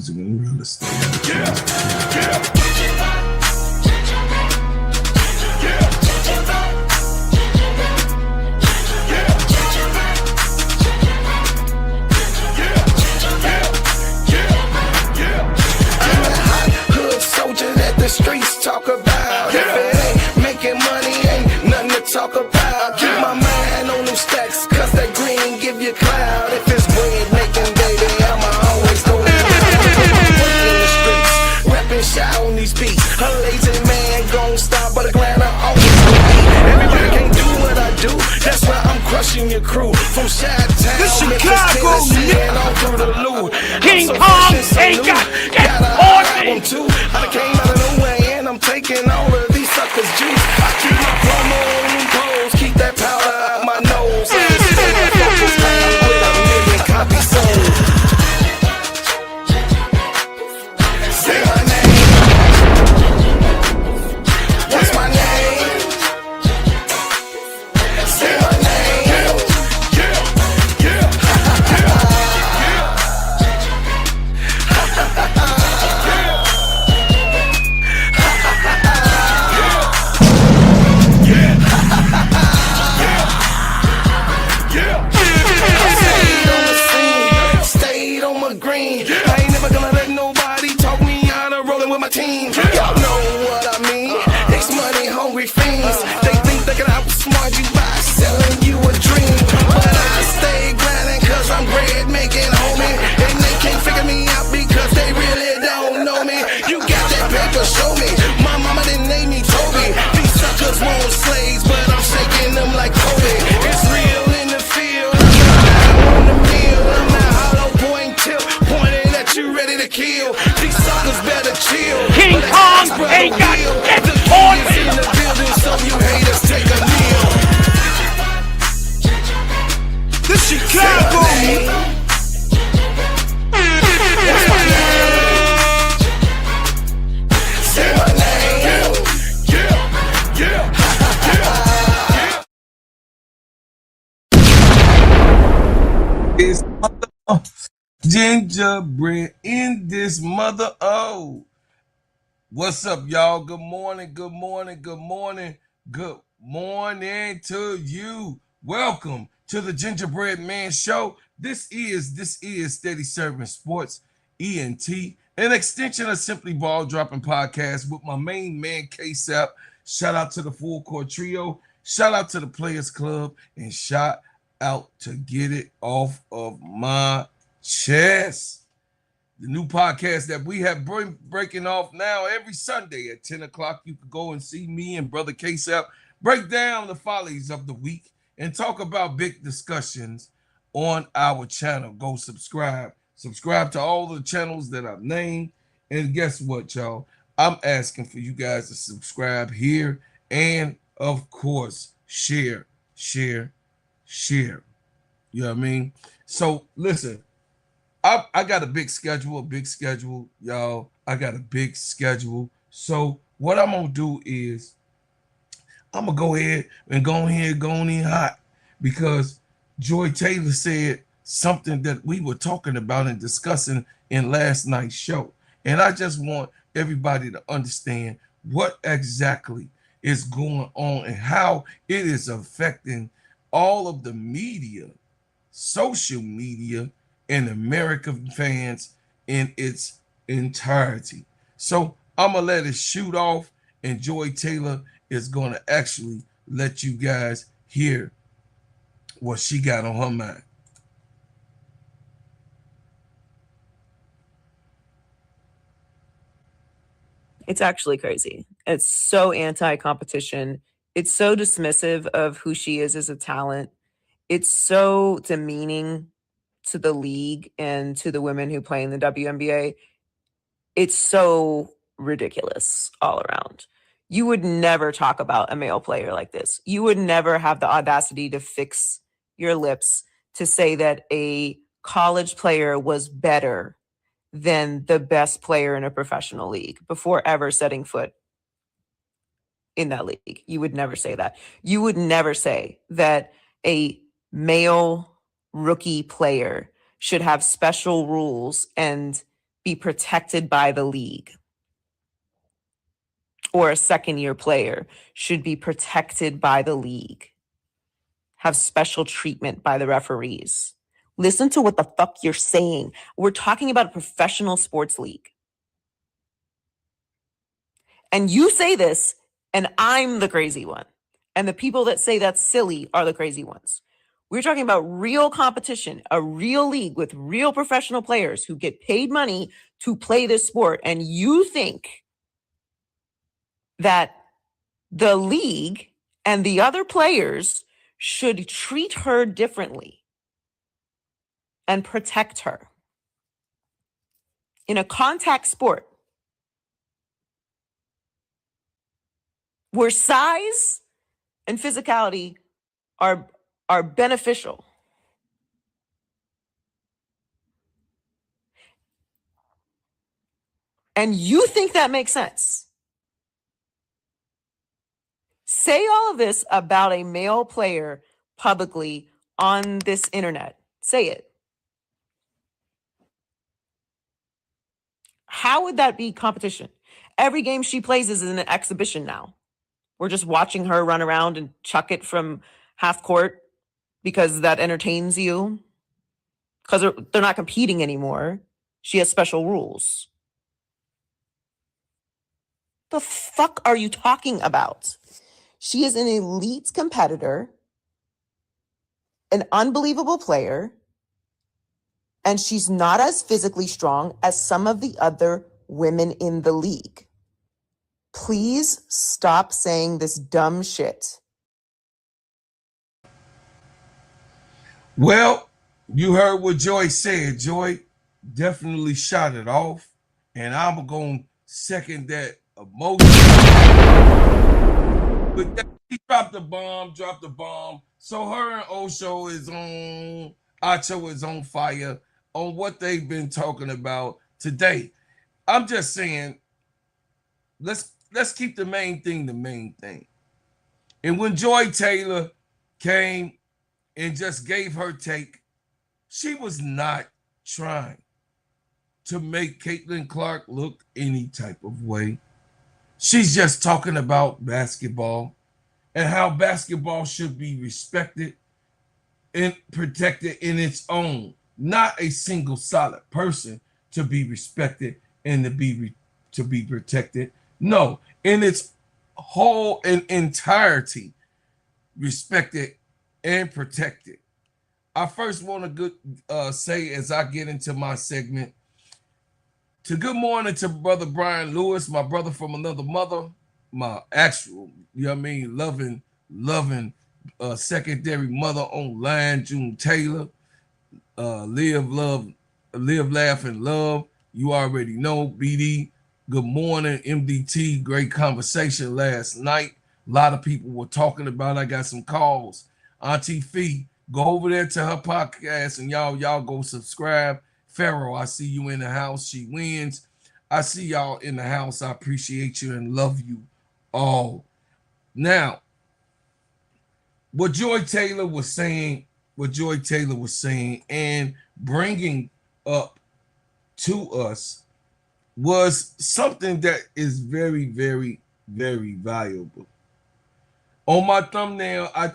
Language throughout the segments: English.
music and real estate. Streets talk about. If it ain't making money, ain't nothing to talk about. Keep my mind on them stacks, cause that green give you cloud. If it's bread making, baby, I'ma always throw it out. In the streets, rapping shy on these beats. A lazy man gon' stop, but a grinder always gon' eat. Everybody can't do what I do, that's why I'm crushing your crew. From Chi-Town, Chicago, and all through the Lou. King Kong ain't got album too. I came out of nowhere and I'm taking all of these suckers' juice. I keep my promo on them poles, keep that powder out my nose. And stay focused with a million copies sold. Say my name. What's my name? Say my name. I ain't never gonna let nobody talk me out of rolling with my team. Y'all know what I mean. It's money hungry fiends. They think they can outsmart you by selling you a dream. But I stay grinding cause I'm bread making, homie. And they can't figure me out because they really don't know me. You got that paper, show me. My mama didn't name me Toby. These suckers want slaves, but I'm shaking them like Kobe. It's real in the field. I'm on the field. I'm at hollow point tip. You ready to kill? These suckers better chill. King Kong ain't got shit on me. In the building, so you haters take a kneel. This Chicago. What's my name? Say my name. It's gingerbread in this mother. Oh, what's up, y'all? Good morning, good morning, good morning, good morning to you. Welcome to the Gingerbread Man Show. This is Steady Serving Sports, ENT, an extension of Simply Ball Dropping Podcast with my main man, K-Sap. Shout out to the Full Court Trio. Shout out to the Players Club. And shout out to Get It Off of My Chess, the new podcast that we have breaking off now every Sunday at 10 o'clock. You can go and see me and Brother K-Sap break down the follies of the week and talk about big discussions on our channel. Go subscribe to all the channels that I've named. And guess what, y'all? I'm asking for you guys to subscribe here and, of course, share. You know what I mean? So, listen. I got a big schedule, y'all. I got a big schedule. So what I'm going to do is I'm going to go ahead and go in hot because Joy Taylor said something that we were talking about and discussing in last night's show. And I just want everybody to understand what exactly is going on and how it is affecting all of the media, social media, and American fans in its entirety. So I'm gonna let it shoot off, and Joy Taylor is gonna actually let you guys hear what she got on her mind. It's actually crazy. It's so anti-competition. It's so dismissive of who she is as a talent. It's so demeaning to the league and to the women who play in the WNBA. It's so ridiculous all around. You would never talk about a male player like this. You would never have the audacity to fix your lips to say that a college player was better than the best player in a professional league before ever setting foot in that league. You would never say that. You would never say that a male rookie player should have special rules and be protected by the league, or a second-year player should be protected by the league, have special treatment by the referees. Listen to what the fuck you're saying. We're talking about a professional sports league. And you say this, and I'm the crazy one. And the people that say that's silly are the crazy ones. We're talking about real competition, a real league with real professional players who get paid money to play this sport. And you think that the league and the other players should treat her differently and protect her. In a contact sport where size and physicality are beneficial, and you think that makes sense. Say all of this about a male player publicly on this internet. Say it. How would that be competition? Every game she plays is an exhibition now. We're just watching her run around and chuck it from half court because that entertains you. Because they're not competing anymore. She has special rules. The fuck are you talking about? She is an elite competitor, an unbelievable player, and she's not as physically strong as some of the other women in the league. Please stop saying this dumb shit. Well, you heard what Joy said. Joy definitely shot it off, and I'm going to second that emotion. But he dropped the bomb. So her and Osho is on, Acho is on fire on what they've been talking about today. I'm just saying, let's keep the main thing the main thing. And when Joy Taylor came and just gave her take, she was not trying to make Caitlin Clark look any type of way. She's just talking about basketball and how basketball should be respected and protected in its own, not a single solid person to be respected and to be protected. No, in its whole and entirety, respected and protected. I first want to say, as I get into my segment, to good morning to Brother Brian Lewis, my brother from another mother, my actual, loving secondary mother online, June Taylor. Live, laugh, and love. You already know, BD. Good morning, MDT. Great conversation last night. A lot of people were talking about it. I got some calls. Auntie Fee, go over there to her podcast and y'all go subscribe. Pharaoh, I see you in the house. She wins. I see y'all in the house. I appreciate you and love you all. Now, what Joy Taylor was saying and bringing up to us was something that is very, very, very valuable. On my thumbnail, I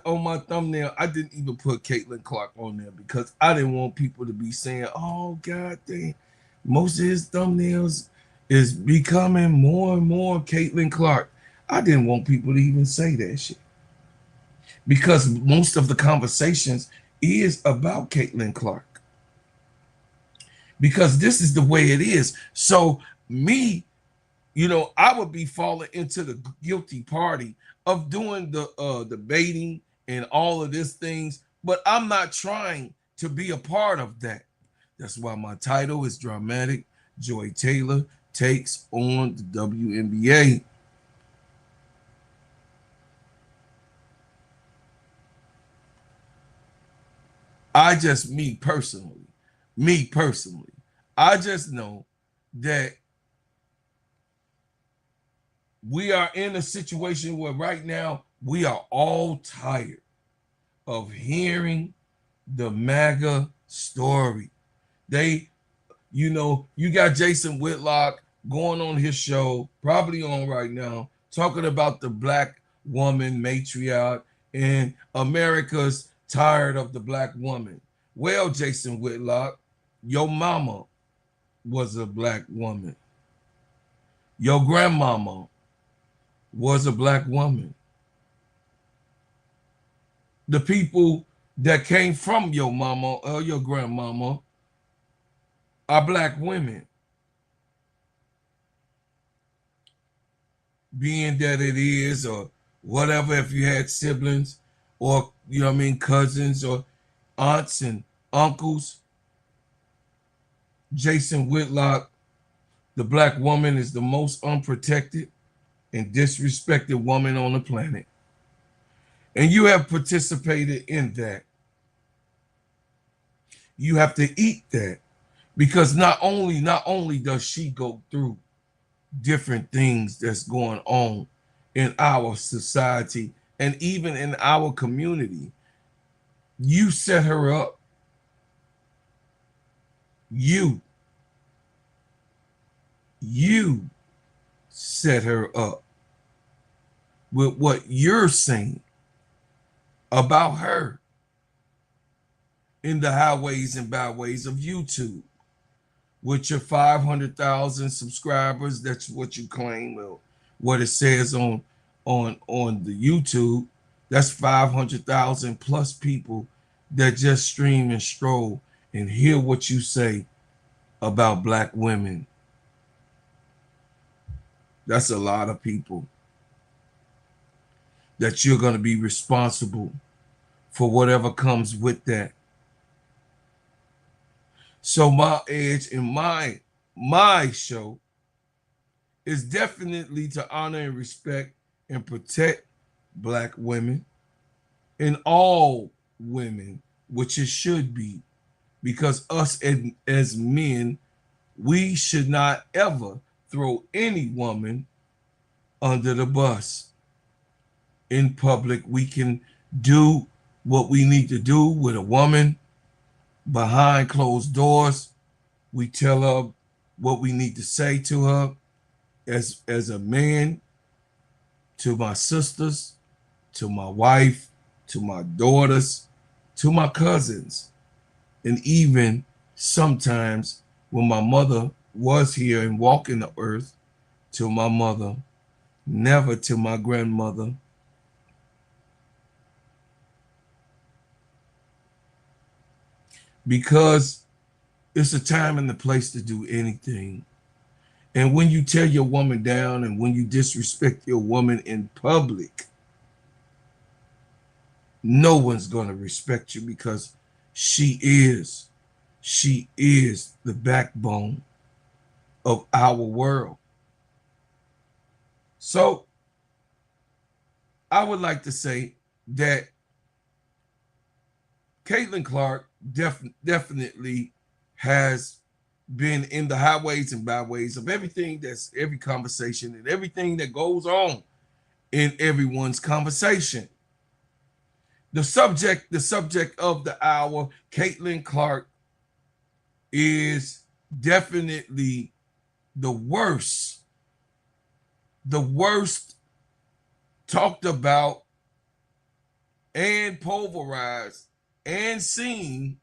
didn't even put Caitlin Clark on there because I didn't want people to be saying, "Oh God, dang, most of his thumbnails is becoming more and more Caitlin Clark." I didn't want people to even say that shit because most of the conversations is about Caitlin Clark because this is the way it is. So me, I would be falling into the guilty party of doing the debating and all of these things, but I'm not trying to be a part of that. That's why my title is Dramatic Joy Taylor Takes on the WNBA. Me personally, I just know that we are in a situation where right now we are all tired of hearing the MAGA story. You know, you got Jason Whitlock going on his show, probably on right now, talking about the black woman matriarch and America's tired of the black woman. Well, Jason Whitlock, your mama was a black woman. Your grandmama was a black woman. The people that came from your mama or your grandmama are black women. Being that it is, or whatever, if you had siblings or, you know what I mean, cousins or aunts and uncles. Jason Whitlock, the black woman is the most unprotected and disrespected woman on the planet. And you have participated in that. You have to eat that, because not only does she go through different things that's going on in our society and even in our community, you set her up. You set her up with what you're saying about her in the highways and byways of YouTube. With your 500,000 subscribers, that's what you claim. Well, what it says on the YouTube, that's 500,000 plus people that just stream and stroll and hear what you say about black women. That's a lot of people that you're going to be responsible for whatever comes with that. So my edge in my show is definitely to honor and respect and protect black women and all women, which it should be, because us as men, we should not ever throw any woman under the bus. In public, we can do what we need to do with a woman. Behind closed doors, we tell her what we need to say to her as a man, to my sisters, to my wife, to my daughters, to my cousins, and even sometimes when my mother was here and walking the earth, to my mother, never to my grandmother. Because it's a time and the place to do anything. And when you tear your woman down and when you disrespect your woman in public, no one's going to respect you, because she is the backbone of our world. So I would like to say that Caitlin Clark definitely has been in the highways and byways of everything, that's every conversation and everything that goes on in everyone's conversation. The subject of the hour, Caitlin Clark, is definitely the worst talked about and pulverized and seen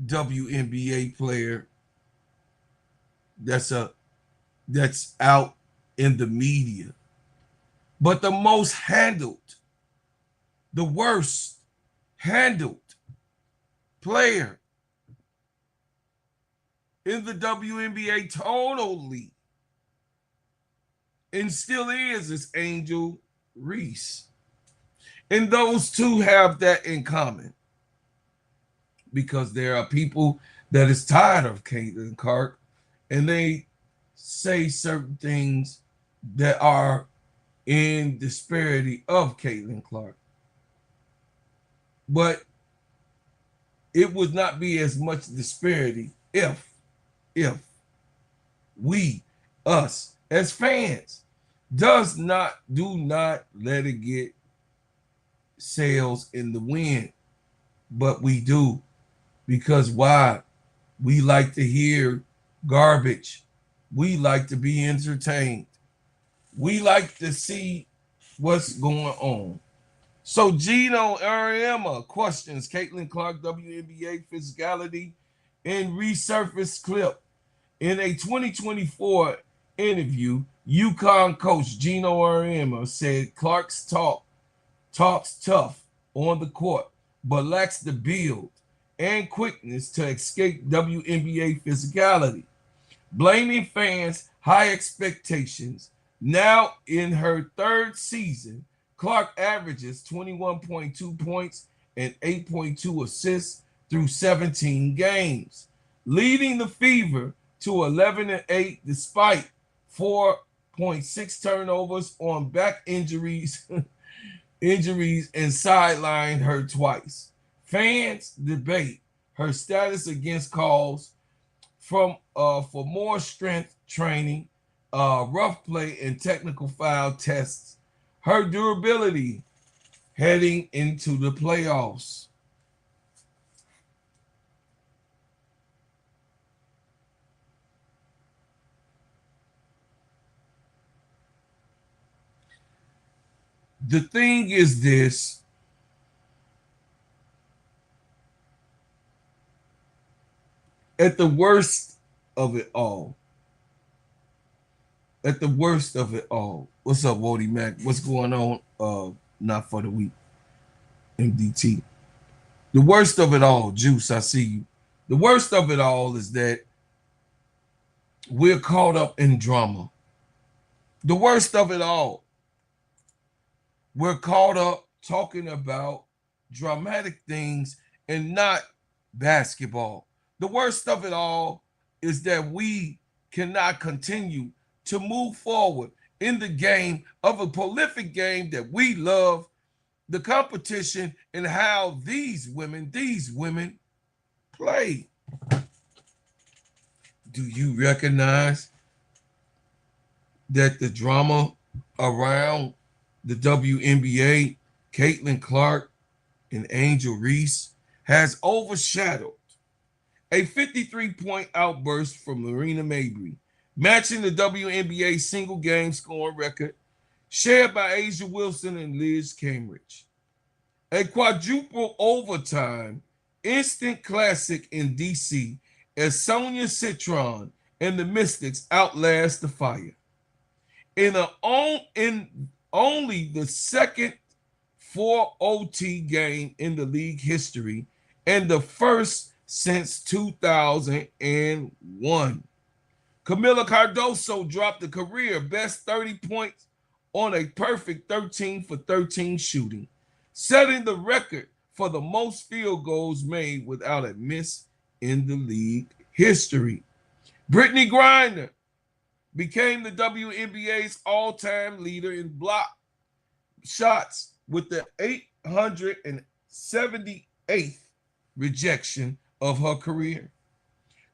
WNBA player that's out in the media. But the most handled, the worst handled player in the WNBA totally, and still is Angel Reese. And those two have that in common, because there are people that is tired of Caitlin Clark and they say certain things that are in disparity of Caitlin Clark. But it would not be as much disparity if we, us as fans, do not let it get sails in the wind. But we do. Because why? We like to hear garbage. We like to be entertained. We like to see what's going on. So Gino Ariema questions Caitlin Clark WNBA physicality in resurfaced clip. In a 2024 interview, UConn coach Gino Ariema said Clark's talks tough on the court, but lacks the build and quickness to escape WNBA physicality, blaming fans' high expectations. Now in her third season, Clark averages 21.2 points and 8.2 assists through 17 games, leading the Fever to 11-8 despite 4.6 turnovers on back injuries and sidelined her twice. Fans debate her status against calls from for more strength training, rough play, and technical foul tests. Her durability heading into the playoffs. The thing is this. At the worst of it all, what's up, Wody Mac? What's going on? Not for the week, MDT. The worst of it all, Juice, I see you. The worst of it all is that we're caught up in drama. The worst of it all, we're caught up talking about dramatic things and not basketball. The worst of it all is that we cannot continue to move forward in the game of a prolific game that we love, the competition, and how these women play. Do you recognize that the drama around the WNBA, Caitlin Clark and Angel Reese, has overshadowed a 53-point outburst from Marina Mabrey, matching the WNBA single game scoring record shared by Asia Wilson and Liz Cambridge. A quadruple overtime instant classic in DC as Sonia Citron and the Mystics outlast the Fire. In only the second 4 OT game in the league history and the first since 2001. Camila Cardoso dropped the career best 30 points on a perfect 13 for 13 shooting, setting the record for the most field goals made without a miss in the league history. Brittany Griner became the WNBA's all-time leader in block shots with the 878th rejection of her career.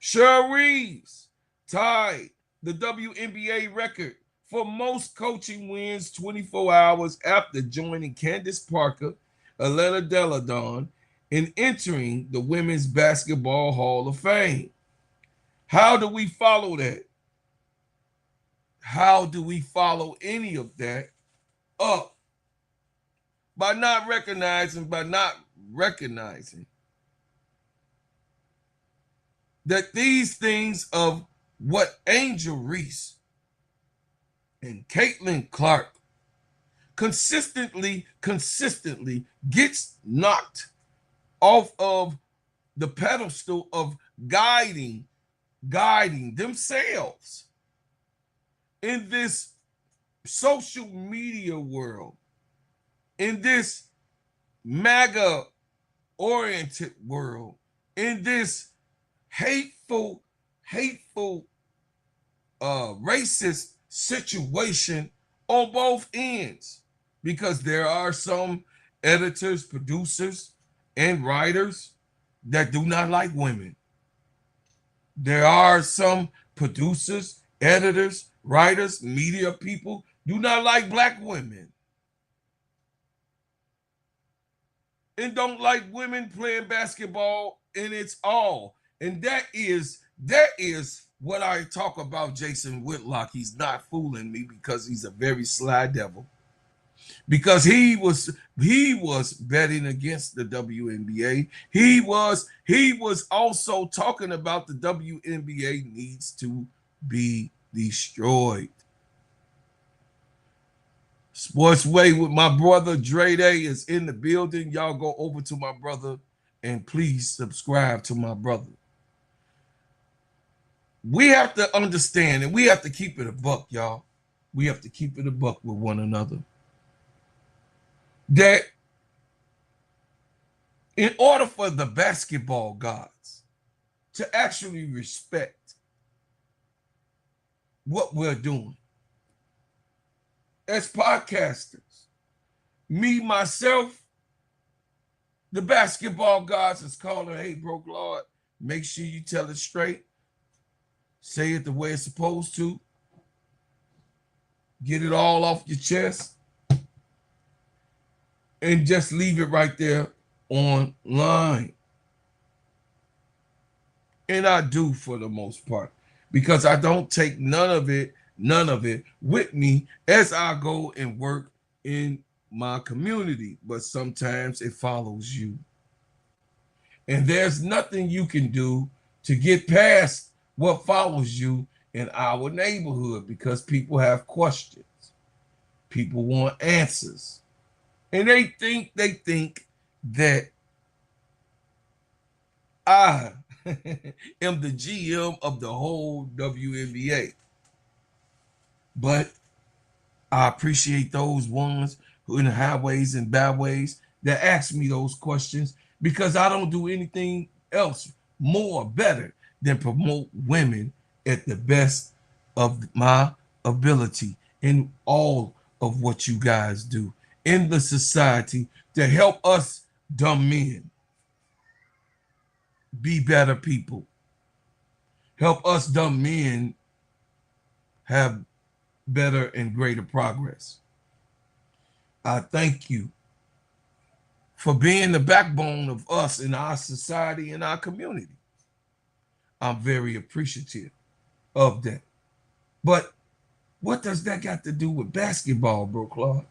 Cheryl Reeves tied the WNBA record for most coaching wins 24 hours after joining Candace Parker, Elena Delle Donne, and entering the Women's Basketball Hall of Fame. How do we follow that? How do we follow any of that up? By not recognizing that these things of what Angel Reese and Caitlin Clark consistently gets knocked off of the pedestal of guiding themselves in this social media world, in this MAGA-oriented world, in this hateful, racist situation on both ends, because there are some editors, producers, and writers that do not like women. There are some producers, editors, writers, media people do not like black women and don't like women playing basketball in its all. And that is what I talk about Jason Whitlock. He's not fooling me because he's a very sly devil. Because he was betting against the WNBA. He was also talking about the WNBA needs to be destroyed. Sportsway with my brother Dre Day is in the building. Y'all go over to my brother and please subscribe to my brother. We have to understand and we have to keep it a buck, y'all. We have to keep it a buck with one another. That in order for the basketball gods to actually respect what we're doing as podcasters, me, myself, the basketball gods is calling, hey, bro, Lord, make sure you tell it straight. Say it the way it's supposed to. Get it all off your chest. And just leave it right there online. And I do for the most part. Because I don't take none of it with me as I go and work in my community. But sometimes it follows you. And there's nothing you can do to get past what follows you in our neighborhood because people have questions. People want answers. And they think that I am the GM of the whole WNBA. But I appreciate those ones who in the highways and byways that ask me those questions because I don't do anything else better than promote women at the best of my ability in all of what you guys do in the society to help us dumb men be better people. Help us dumb men have better and greater progress. I thank you for being the backbone of us in our society and our community. I'm very appreciative of that. But what does that got to do with basketball, bro, Claude?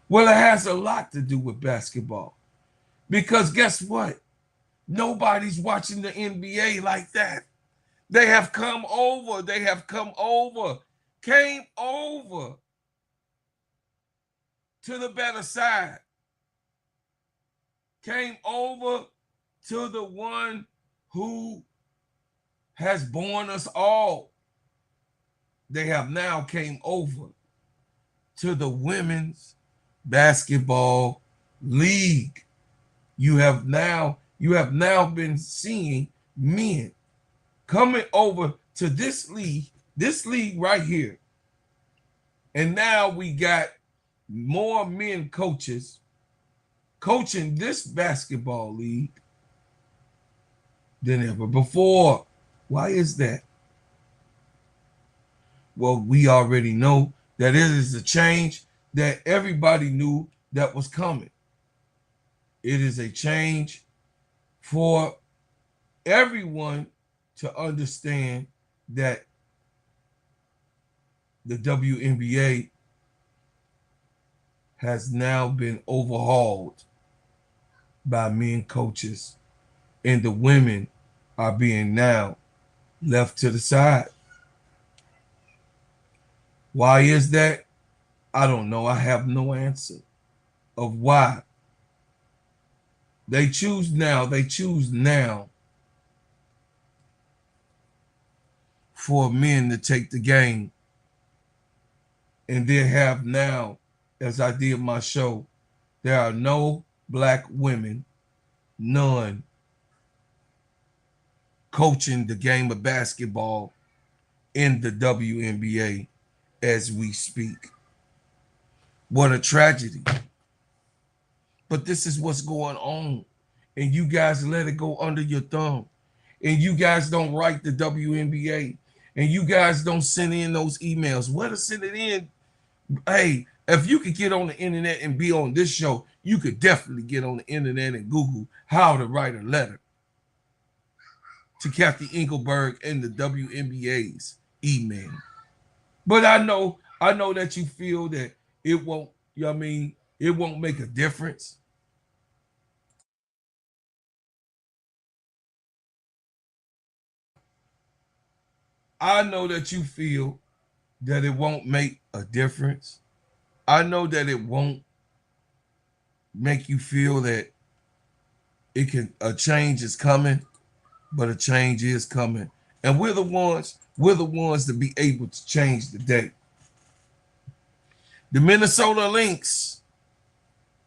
Well, it has a lot to do with basketball. Because guess what? Nobody's watching the NBA like that. They have come over. Came over to the better side. Came over to the one who has born us all. They have now came over to the women's basketball league. You have now been seeing men coming over to this league right here. And now we got more men coaches coaching this basketball league than ever before. Why is that? Well, we already know that it is a change that everybody knew that was coming. It is a change for everyone to understand that the WNBA has now been overhauled by men coaches, and the women are being now left to the side. Why is that? I don't know. I have no answer of why. They choose now for men to take the game. And they have now, as I did my show, there are no black women, none, coaching the game of basketball in the WNBA as we speak. What a tragedy. But this is what's going on. And you guys let it go under your thumb. And you guys don't write the WNBA. And you guys don't send in those emails. Where to send it in? Hey, if you could get on the internet and be on this show, you could definitely get on the internet and Google how to write a letter to Kathy Engelberg and the WNBA's email. But I know that you feel that it won't, you know what I mean, it won't make a difference. I know that you feel that it won't make a difference. I know that it won't make you feel that a change is coming, but a change is coming. And we're the ones to be able to change the day. The Minnesota Lynx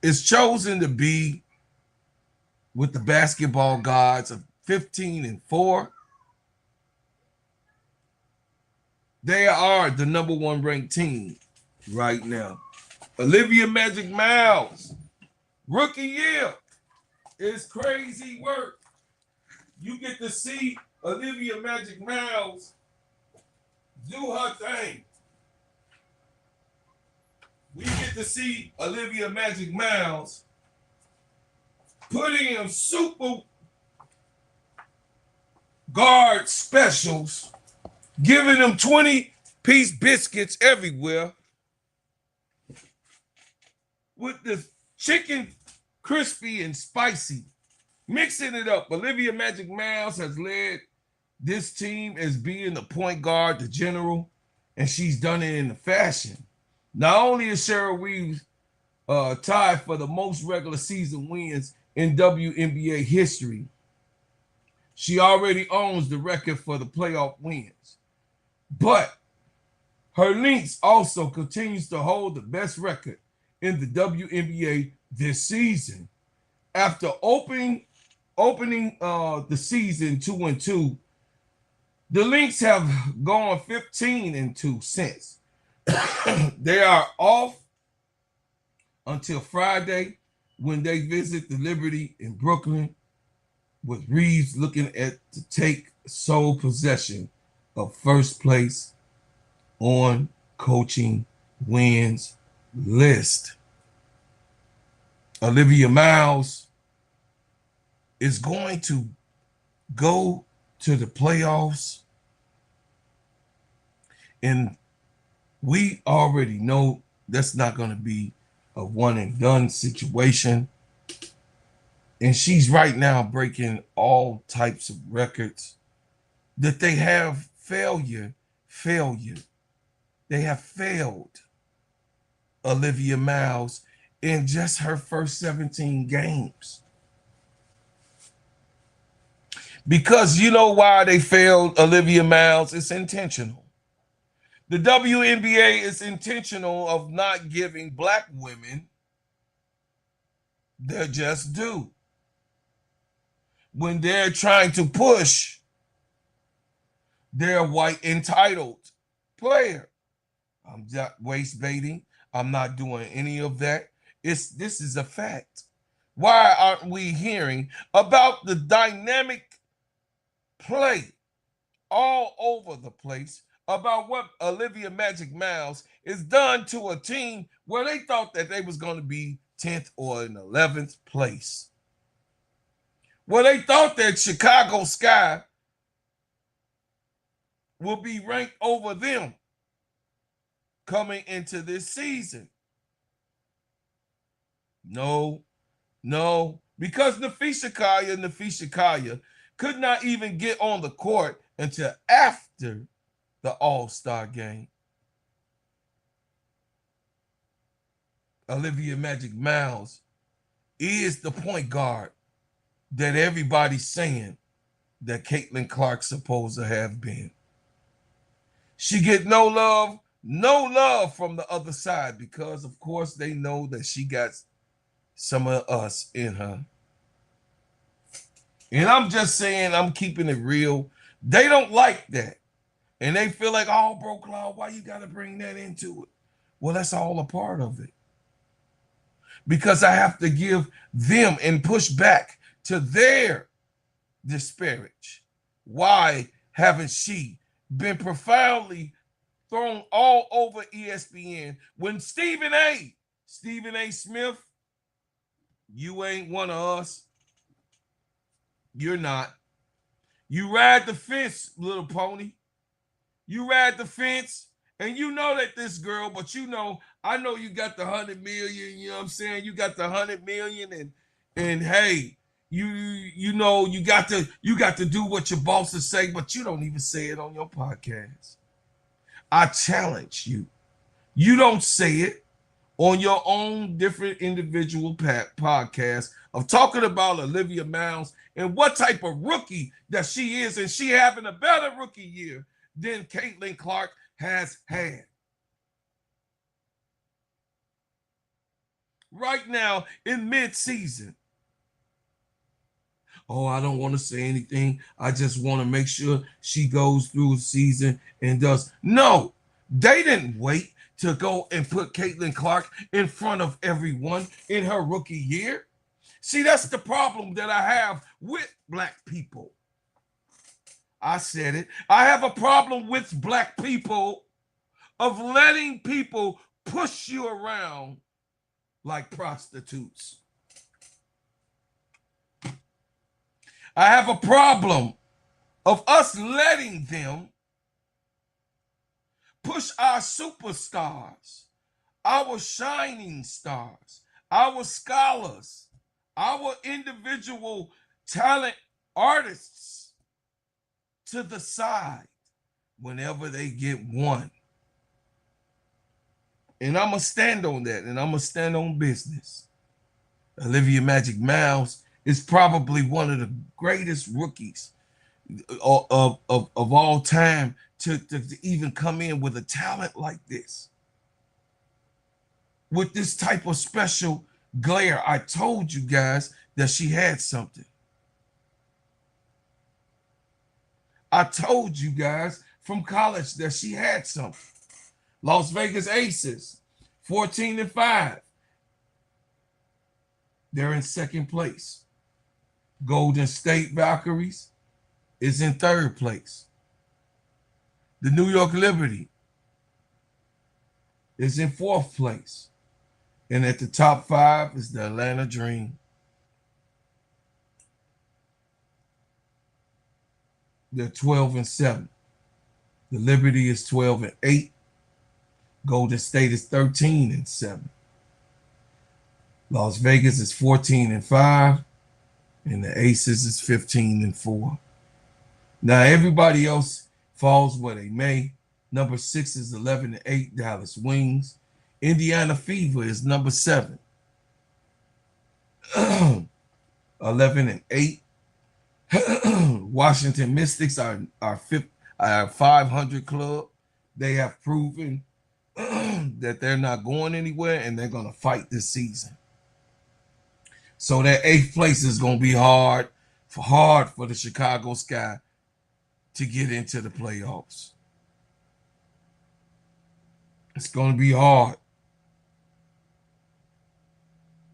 is chosen to be with the basketball gods of 15-4. They are the number one ranked team right now. Olivia Magic Miles, rookie year, is crazy work. You get to see Olivia Magic Miles do her thing. We get to see Olivia Magic Miles put in super guard specials, giving them 20-piece biscuits everywhere with the chicken crispy and spicy, mixing it up. Olivia Magic Miles has led this team as being the point guard, the general, and she's done it in the fashion. Not only is Cheryl Reeves tied for the most regular season wins in WNBA history, she already owns the record for the playoff wins. But her Lynx also continues to hold the best record in the WNBA this season. After opening the season 2-2, the Lynx have gone 15-2 since. They are off until Friday when they visit the Liberty in Brooklyn, with Reeves looking to take sole possession of first place on coaching wins list. Olivia Miles is going to go to the playoffs, and we already know that's not going to be a one and done situation. And she's right now breaking all types of records that they have failure. They have failed Olivia Miles in just her first 17 games. Because you know why they failed Olivia Miles? It's intentional. The WNBA is intentional of not giving black women their just due when they're trying to push their white entitled player. I'm not waist baiting. I'm not doing any of that. This is a fact. Why aren't we hearing about the dynamic play all over the place about what Olivia Magic Miles is done to a team where they thought that they was going to be 10th or in 11th place? Well, they thought that Chicago Sky will be ranked over them coming into this season. No, because Nafisha Kaya could not even get on the court until after the All-Star game. Olivia Magic Miles is the point guard that everybody's saying that Caitlin Clark's supposed to have been. She get no love from the other side because, of course, they know that she got some of us in her. And I'm just saying, I'm keeping it real. They don't like that. And they feel like, oh, bro, Claude, why you got to bring that into it? Well, that's all a part of it. Because I have to give them and push back to their disparage. Why haven't she been profoundly thrown all over ESPN when Stephen A. Smith, you ain't one of us. You're not. You ride the fence, little pony. You ride the fence, and you know that this girl, but I know you got the 100 million, you know what I'm saying? You got the 100 million, and hey, you know you got to do what your bosses say, but you don't even say it on your podcast. I challenge you. You don't say it on your own different individual podcast of talking about Olivia Mounds and what type of rookie that she is, and she having a better rookie year than Caitlin Clark has had. Right now in mid-season. Oh, I don't want to say anything. I just want to make sure she goes through the season and does. No, they didn't wait to go and put Caitlin Clark in front of everyone in her rookie year. See, that's the problem that I have with black people. I said it. I have a problem with black people of letting people push you around like prostitutes. I have a problem of us letting them push our superstars, our shining stars, our scholars, our individual talent artists to the side whenever they get one. And I'm going to stand on that, and I'm going to stand on business. Olivia Magic Mounds is probably one of the greatest rookies of all time to even come in with a talent like this. With this type of special glare, I told you guys that she had something. I told you guys from college that she had something. Las Vegas Aces, 14-5. They're in second place. Golden State Valkyries is in third place. The New York Liberty is in fourth place. And at the top 5 is the Atlanta Dream. They're 12-7. The Liberty is 12-8. Golden State is 13-7. Las Vegas is 14-5. And the Aces is 15-4. Now everybody else falls where they may. Number 6 is 11-8, Dallas Wings. Indiana Fever is number 7. 11-8. Washington Mystics are 500 club. They have proven that they're not going anywhere, and they're going to fight this season. So that 8th place is going to be hard for the Chicago Sky to get into the playoffs. It's going to be hard.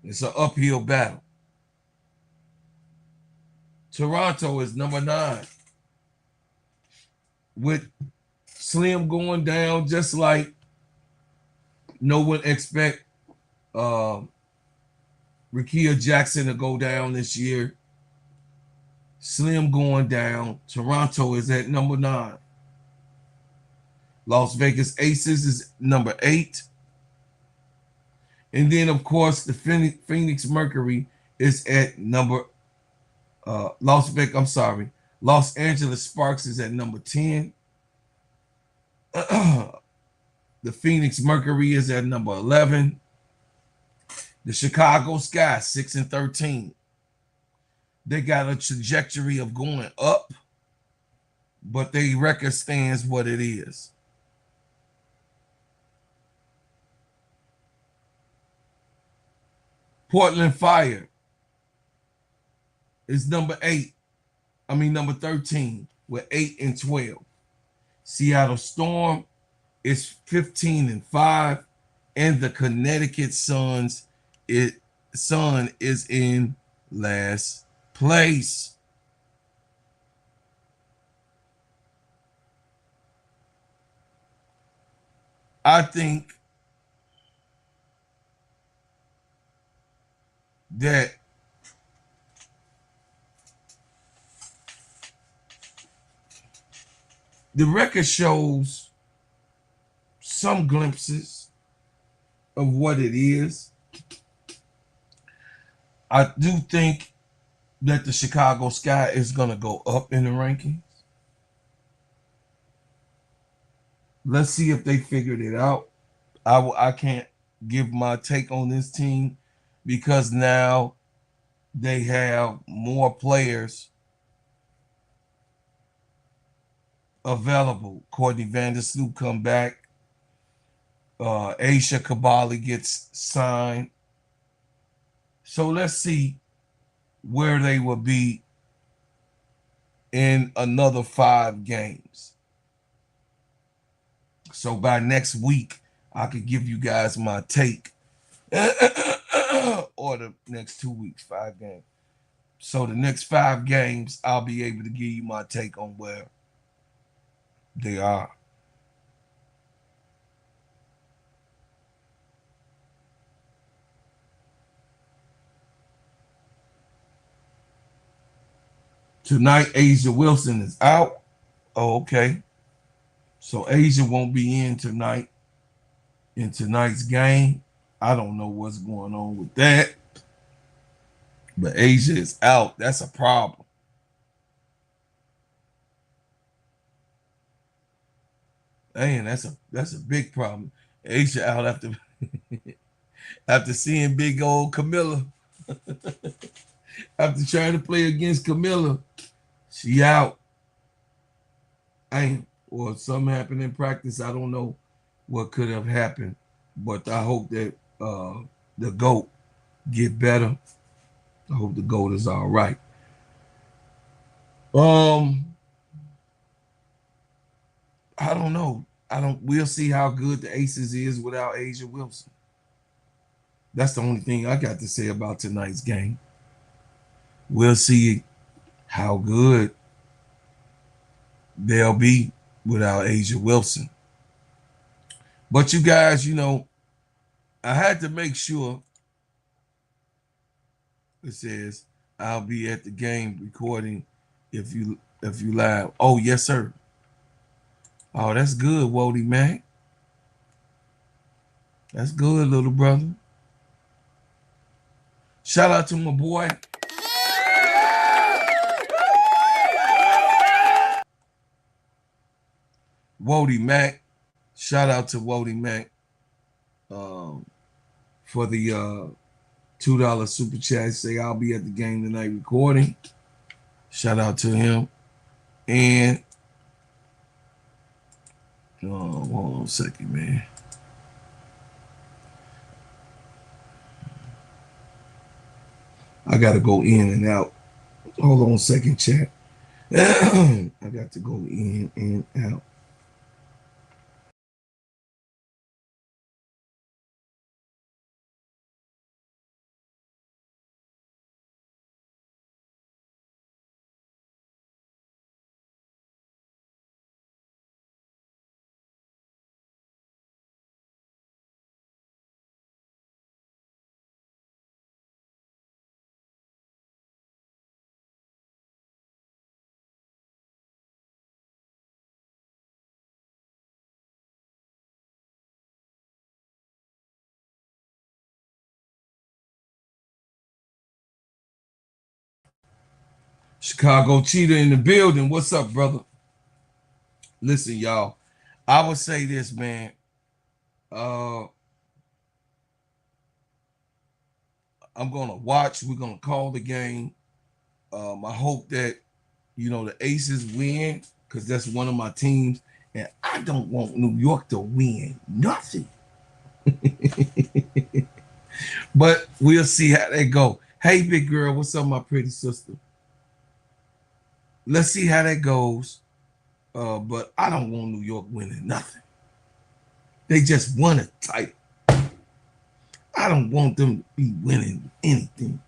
It's an uphill battle. Toronto is number 9. With Slim going down, just like no one expect Rickea Jackson to go down this year. Slim going down. Toronto is at number 9. Las Vegas Aces is number 8. And then, of course, the Phoenix Mercury is at number Los Angeles Sparks is at number 10. The Phoenix Mercury is at number 11. The Chicago Sky, 6-13. They got a trajectory of going up, but their record stands what it is. Portland Fire is number 13 with 8-12. Seattle Storm is 15-5, and the Connecticut Sun is in last place. I think that the record shows some glimpses of what it is. I do think that the Chicago Sky is going to go up in the rankings. Let's see if they figured it out. I can't give my take on this team because now they have more players available. Courtney Vandersloot come back. Aisha Kabali gets signed. So let's see where they will be in another 5 games. So by next week, I could give you guys my take. Or the next 2 weeks, 5 games. So the next 5 games, I'll be able to give you my take on where they are. Tonight, Asia Wilson is out. Oh, okay. So Asia won't be in tonight in tonight's game. I don't know what's going on with that. But Asia is out. That's a problem. Man, that's a big problem. Asia out after after seeing big old Camilla. After trying to play against Camilla, she out. Or something happened in practice. I don't know what could have happened, but I hope that the GOAT get better. I hope the GOAT is all right. I don't know. We'll see how good the Aces is without Asia Wilson. That's the only thing I got to say about tonight's game. We'll see how good they'll be without Asia Wilson. But you guys, I had to make sure. It says, I'll be at the game recording if you live. Oh, yes, sir. Oh, that's good, Wnba. That's good, little brother. Shout out to my boy. Wnba. Shout out to Wnba for the $2 super chat. Say I'll be at the game tonight recording. Shout out to him. And hold on a second, man. I gotta go in and out. Hold on a second, chat. I got to go in and out. Chicago Cheetah in the building. What's up, brother? Listen, y'all. I would say this, man. I'm gonna watch. We're gonna call the game. I hope that the Aces win because that's one of my teams, and I don't want New York to win nothing. But we'll see how they go. Hey, big girl, what's up, my pretty sister? Let's see how that goes. But I don't want New York winning nothing. They just won a title. I don't want them to be winning anything.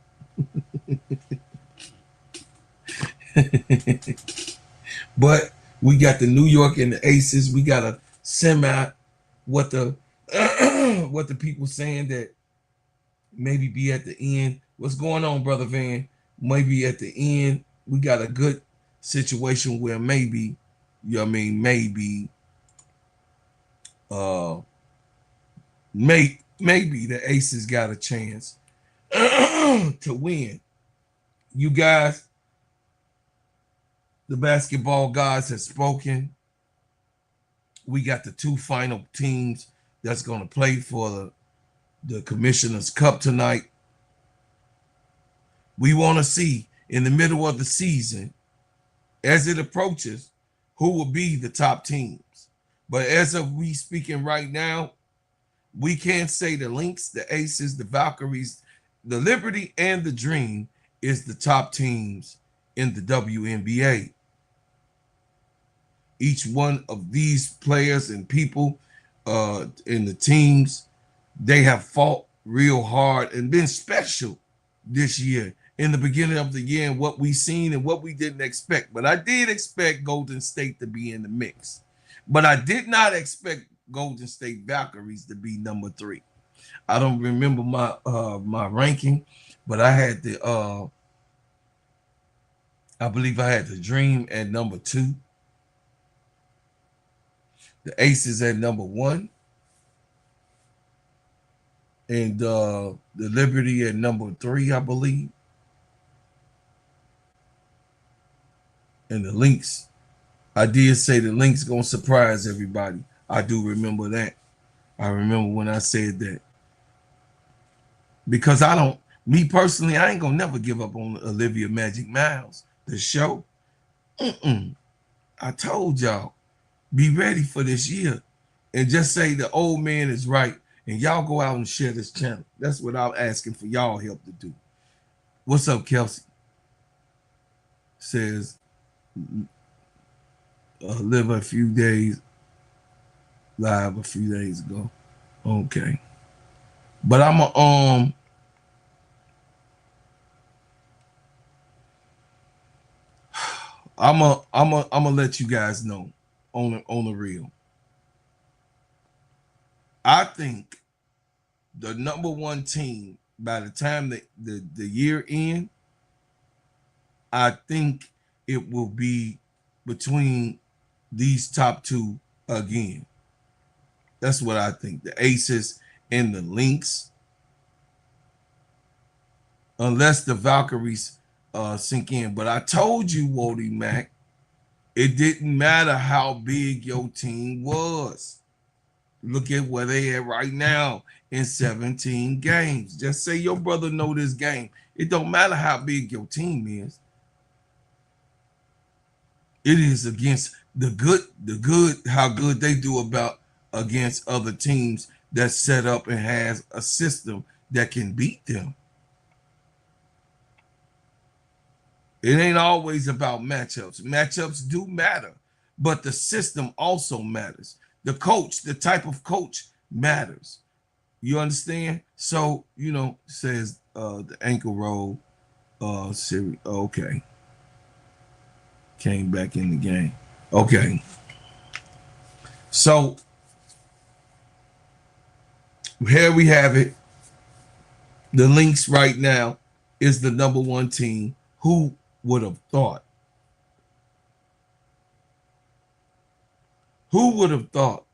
But we got the New York and the Aces. We got a semi what the what the people saying that maybe be at the end. What's going on, Brother Van? Maybe at the end we got a good situation where maybe you know what I mean, maybe uh maybe the Aces got a chance to win. You guys, the basketball gods have spoken. We got the two final teams that's going to play for the Commissioner's Cup tonight. We want to see in the middle of the season, as it approaches, who will be the top teams. But as of we speaking right now, we can't say the Lynx, the Aces, the Valkyries, the Liberty, and the Dream is the top teams in the WNBA. Each one of these players and people in the teams, they have fought real hard and been special this year in the beginning of the year and what we seen and what we didn't expect. But I did expect Golden State to be in the mix. But I did not expect Golden State Valkyries to be number 3. I don't remember my ranking, but I had I believe I had the Dream at number 2. The Aces at number 1. And the Liberty at number 3, I believe. And the Lynx, I did say the Lynx gonna surprise everybody. I do remember that. I remember when I said that. Because me personally, I ain't gonna never give up on Olivia Magic Miles, the show. I told y'all, be ready for this year. And just say the old man is right. And y'all go out and share this channel. That's what I'm asking for y'all help to do. What's up, Kelsey? Says, live a few days, live a few days ago. Okay. But I'm gonna let you guys know on the real. I think the number 1 team by the time the year end, I think it will be between these top 2 again. That's what I think. The Aces and the Lynx. Unless the Valkyries sink in. But I told you, Wody Mac, it didn't matter how big your team was. Look at where they at right now in 17 games. Just say your brother know this game. It don't matter how big your team is. It is against the good, how good they do about against other teams that's set up and has a system that can beat them. It ain't always about matchups. Matchups do matter, but the system also matters. The coach, the type of coach matters. You understand? So, says the ankle roll, Siri. Okay. Came back in the game. Okay. So, here we have it. The Lynx right now is the number 1 team. Who would have thought? Who would have thought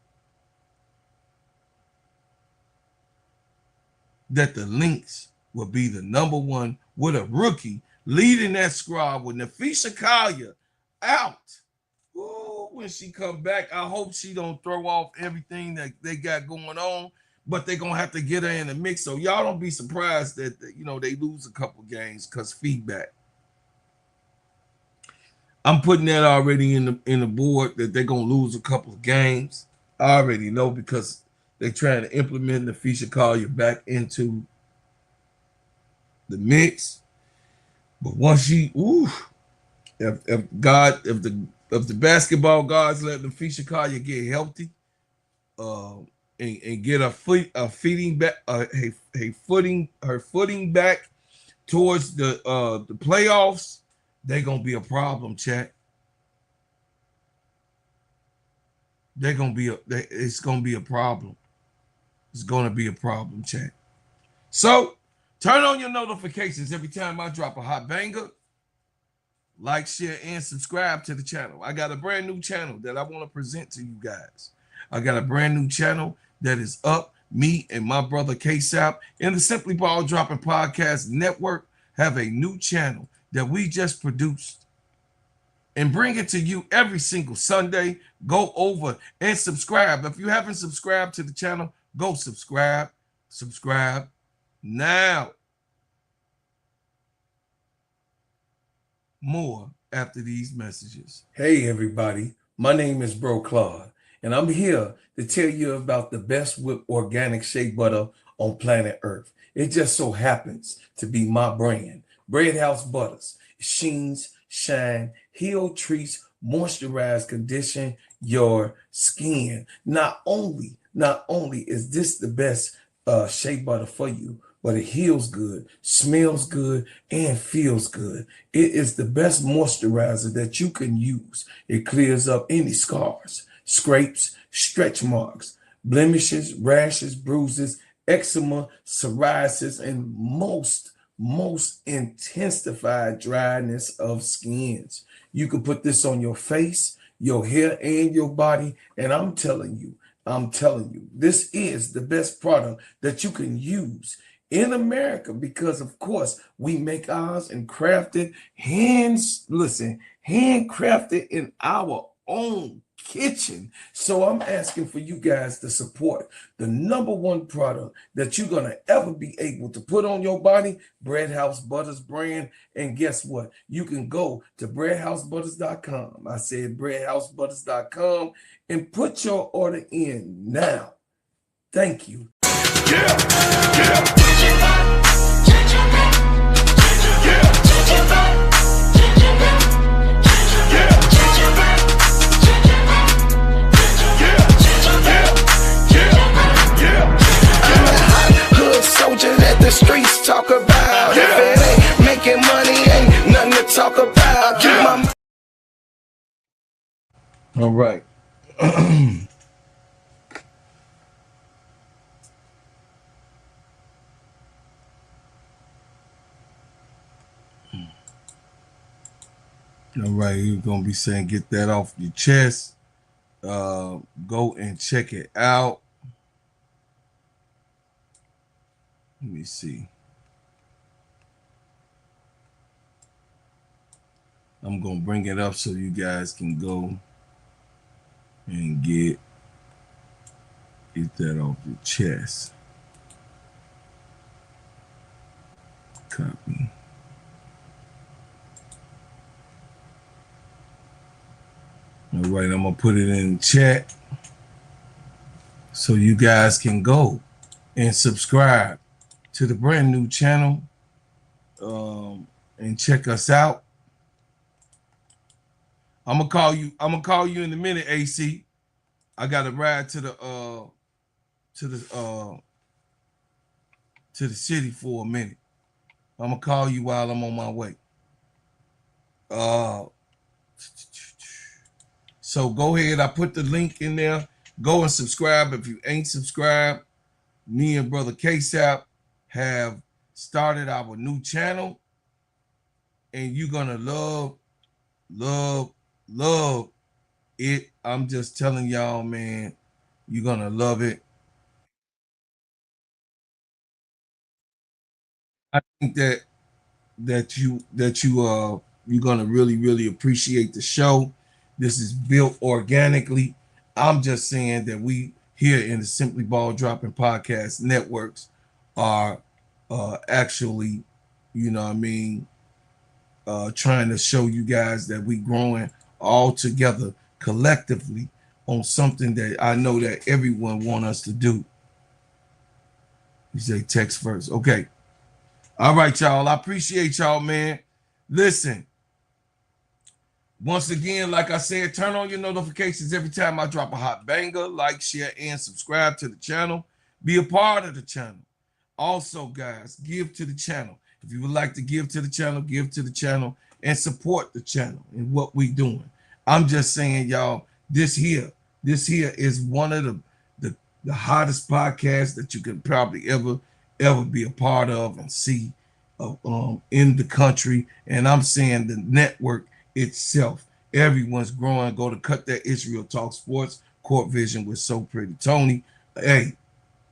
that the Lynx would be the number 1 with a rookie leading that squad with Nafisha Collier out? Ooh, when she come back, I hope she don't throw off everything that they got going on, but they're going to have to get her in the mix. So y'all don't be surprised that, they lose a couple games because feedback. I'm putting that already in the board that they're gonna lose a couple of games. I already know because they're trying to implement the Nafisha Collier back into the mix. But once if the basketball gods let Nafisha Collier get healthy, and get her footing back towards the playoffs, they're gonna be a problem, chat. It's gonna be a problem. It's gonna be a problem, chat. So turn on your notifications every time I drop a hot banger. like, share, and subscribe to the channel. I got a brand new channel that I want to present to you guys. I got a brand new channel that is up. Me and my brother K-Sap and the Simply Ball Dropping Podcast Network have a new channel that we just produced and bring it to you every single Sunday. Go over and subscribe. If you haven't subscribed to the channel, go subscribe. Subscribe now. More after these messages. Hey everybody, my name is Bro Claude, and I'm here to tell you about the best whipped organic shea butter on planet Earth. It just so happens to be my brand, Bread House Butters. It sheens, shine, heal, treats, moisturize, condition your skin. Not only is this the best shea butter for you, but it heals good, smells good, and feels good. It is the best moisturizer that you can use. It clears up any scars, scrapes, stretch marks, blemishes, rashes, bruises, eczema, psoriasis, and most intensified dryness of skins. You can put this on your face, your hair, and your body, and I'm telling you, this is the best product that you can use in America, because of course we make ours and crafted handcrafted in our own kitchen. So I'm asking for you guys to support the #1 product that you're gonna ever be able to put on your body, Bread House Butters brand. And guess what? You can go to breadhousebutters.com. I said breadhousebutters.com and put your order in now. Thank you. Soldier that the streets talk about. If it ain't making money, ain't nothing to talk about. All right. All right, you're gonna be saying get that off your chest. Go and check it out. Let me see. I'm gonna bring it up so you guys can go and get that off your chest. Copy. All right, I'm gonna put it in the chat so you guys can go and subscribe to the brand new channel and check us out. I'm gonna call you in a minute, AC. I gotta ride to the city for a minute. I'm gonna call you while I'm on my way. So go ahead. I put the link in there. Go and subscribe if you ain't subscribed. Me and brother K-Sap have started our new channel, and you're gonna love it. I'm just telling y'all, man, you're gonna love it. I think that you're gonna really appreciate the show. This is built organically. I'm just saying that we here in the Simply Ball Dropping Podcast Networks are actually, you know what I mean, trying to show you guys that we growing all together collectively on something that I know that everyone want us to do. You say text first. Okay. All right, y'all. I appreciate y'all, man. Listen. Once again, like I said, turn on your notifications every time I drop a hot banger. Like, share, and subscribe to the channel. Be a part of the channel. Also, guys, give to the channel. If you would like to give to the channel, give to the channel and support the channel and what we doing. I'm just saying, y'all, this here is one of the hottest podcasts that you could probably ever be a part of and see in the country, and I'm saying the network itself. Everyone's growing. Go to Cut That Israel Talk Sports, Court Vision with So Pretty Tony. Hey,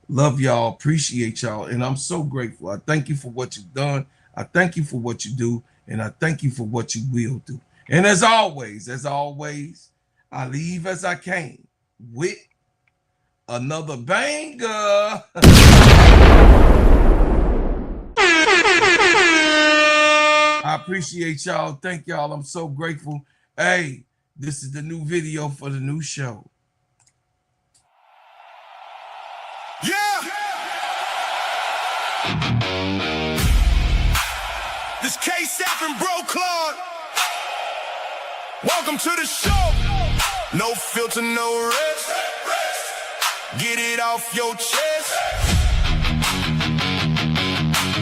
love y'all, appreciate y'all, and I'm so grateful. I thank you for what you've done. I thank you for what you do, and I thank you for what you will do. And as always, I leave as I came with another banger. I appreciate y'all. Thank y'all. I'm so grateful. Hey, this is the new video for the new show. Yeah! This K-Sap and Bro Claude. Welcome to the show. No filter, no rest. Get it off your chest.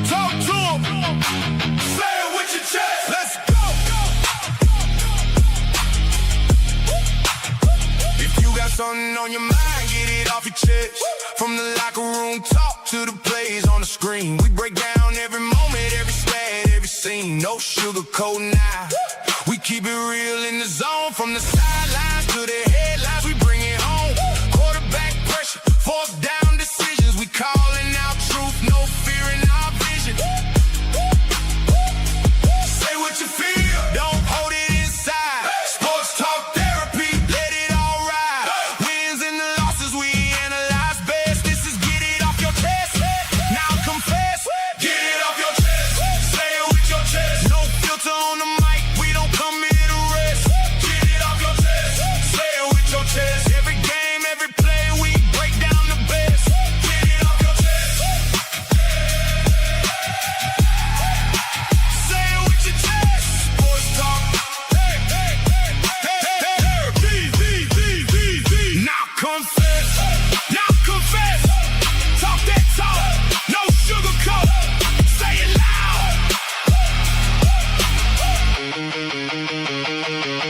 Talk to him. Say it with your chest. Let's go. If you got something on your mind, get it off your chest. From the locker room talk to the plays on the screen. We break down every moment, every stat, every scene. No sugarcoat now. We keep it real in the zone. From the sidelines to the headlines, we bring it home. Quarterback pressure, fourth down decisions. We calling out truth, no fear in our vision. Say what you feel, don't hold it inside. Sports talk therapy, let it all ride. Wins and the losses we analyze best. This is get it off your chest. Now confess, get it off your chest. Say it with your chest. No filter on the mic, we don't come here to rest. Get it off your chest. Say it with your chest. Every game, every play, we break down the best. Get it off your chest. Say it with your chest. Sports talk. Hey, hey, hey, hey, hey. Now confess. Now confess. Talk that talk. No sugarcoat. Say it loud.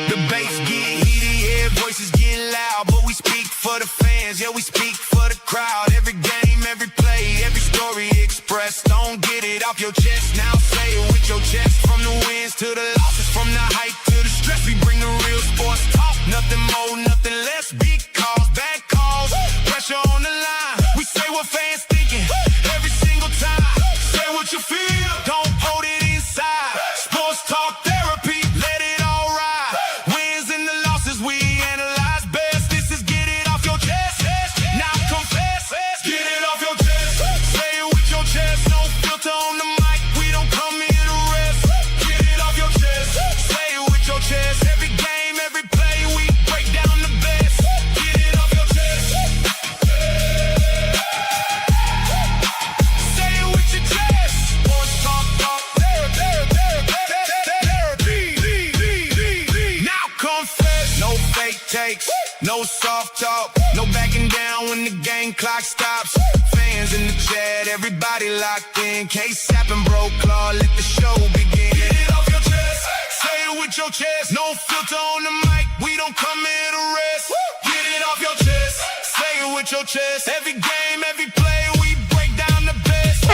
The bass get heated, yeah, voices get loud. But we speak for the fans, yeah, we speak for the crowd. Every game, every play, every story expressed. Don't get it off your chest, now say it with your chest. From the wins to the losses, from the hype to the stress. We bring the real sports talk, nothing more, nothing less. Big calls, bad calls, pressure on the line. We say what fans thinking, every single time. Say what you feel, don't hold it inside. Sports talk therapy, let it all ride. Wins and the losses we analyze best. This is get it off your chest. Now confess, get it off your chest. Say it with your chest. No filter on the mic, we don't come here to rest. Get it off your chest. Say it with your chest. Every game, every play, we break down the best. Get it off your chest. Say it with your chest. Sports talk, therapy. Now confess. No fake takes, no soft talk, no backing down when the game clock stops. Fans in the chat, everybody locked in. K-Sap and Bro Claude, let the show begin. Get it off your chest. Say it with your chest. No filter on the mic, we don't come here to rest. Get it off your chest. Say it with your chest. Every game, every play, we break down the best.